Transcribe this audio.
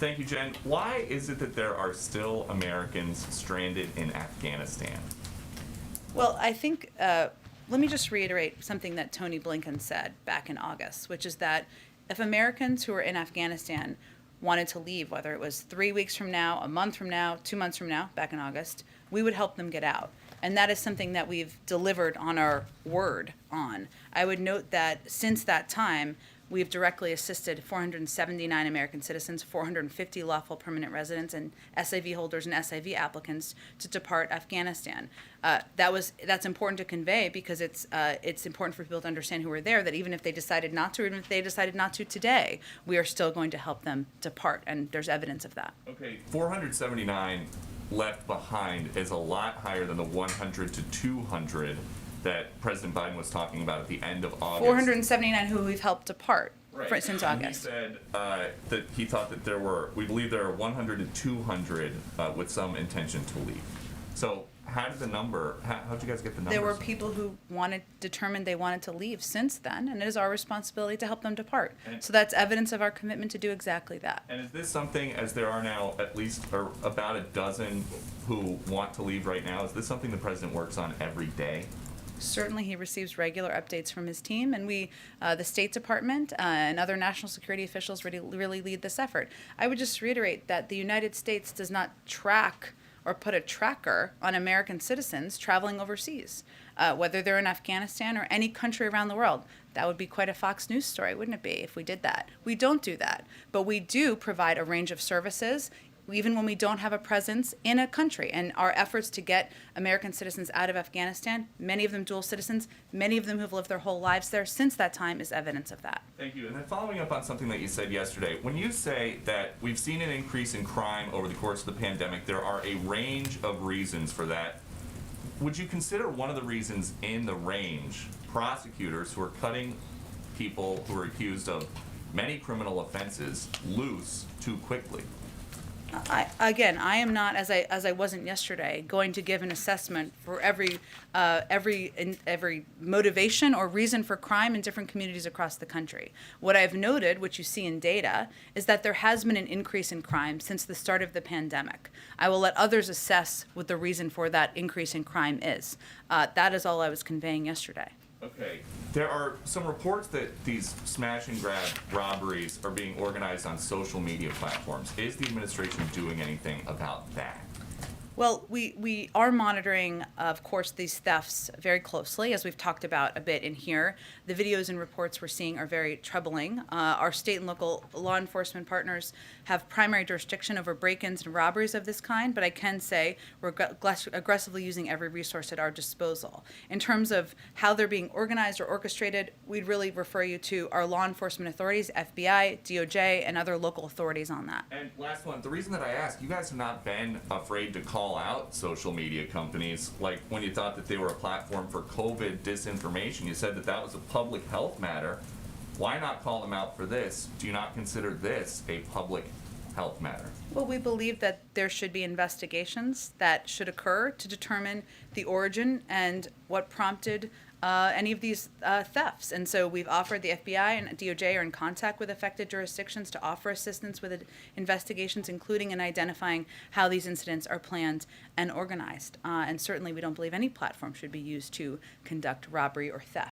Thank you, Jen. Why is it that there are still Americans stranded in Afghanistan? Well, I think, let me just reiterate something that Tony Blinken said back in August, which is that if Americans who are in Afghanistan wanted to leave, whether it was 3 weeks from now, a month from now, 2 months from now, back in August, we would help them get out. And that is something that we've delivered on our word on. I would note that since that time, we've directly assisted 479 American citizens, 450 lawful permanent residents, and SIV holders and SIV applicants to depart Afghanistan. That's important to convey because it's important for people to understand who are there, that even if they decided not to, or even if they decided not to today, we are still going to help them depart, and there's evidence of that. Okay, 479 left behind is a lot higher than the 100 to 200 that President Biden was talking about at the end of August. 479 who we've helped depart since And August. he said that he thought that we believe there are 100 to 200 with some intention to leave. So how did how'd you guys get the numbers? There were people who determined they wanted to leave since then, and it is our responsibility to help them depart. So that's evidence of our commitment to do exactly that. And is this something, as there are now at least about a dozen who want to leave right now, is this something the president works on every day? Certainly, he receives regular updates from his team, and we, the State Department and other national security officials really lead this effort. I would just reiterate that the United States does not track or put a tracker on American citizens traveling overseas, whether they're in Afghanistan or any country around the world. That would be quite a Fox News story, wouldn't it be, if we did that? We don't do that, but we do provide a range of services, even when we don't have a presence in a country. And our efforts to get American citizens out of Afghanistan, many of them dual citizens, many of them who've lived their whole lives there since that time, is evidence of that. Thank you. And then following up on something that you said yesterday, when you say that we've seen an increase in crime over the course of the pandemic, there are a range of reasons for that. Would you consider one of the reasons in the range prosecutors who are cutting people who are accused of many criminal offenses loose too quickly? I am not, as I wasn't yesterday, going to give an assessment for every motivation or reason for crime in different communities across the country. What I've noted, which you see in data, is that there has been an increase in crime since the start of the pandemic. I will let others assess what the reason for that increase in crime is. That is all I was conveying yesterday. Okay. There are some reports that these smash and grab robberies are being organized on social media platforms. Is the administration doing anything about that? Well, we are monitoring, of course, these thefts very closely, as we've talked about a bit in here. The videos and reports we're seeing are very troubling. Our state and local law enforcement partners have primary jurisdiction over break-ins and robberies of this kind, but I can say we're aggressively using every resource at our disposal. In terms of how they're being organized or orchestrated, we'd really refer you to our law enforcement authorities, FBI, DOJ, and other local authorities on that. And last one, the reason that I ask, you guys have not been afraid to call out social media companies, like when you thought that they were a platform for COVID disinformation. You said that that was a public health matter. Why not call them out for this? Do you not consider this a public health matter? Well, we believe that there should be investigations that should occur to determine the origin and what prompted any of these thefts. And so we've offered, the FBI and DOJ are in contact with affected jurisdictions to offer assistance with investigations, including in identifying how these incidents are planned and organized. And certainly we don't believe any platform should be used to conduct robbery or theft.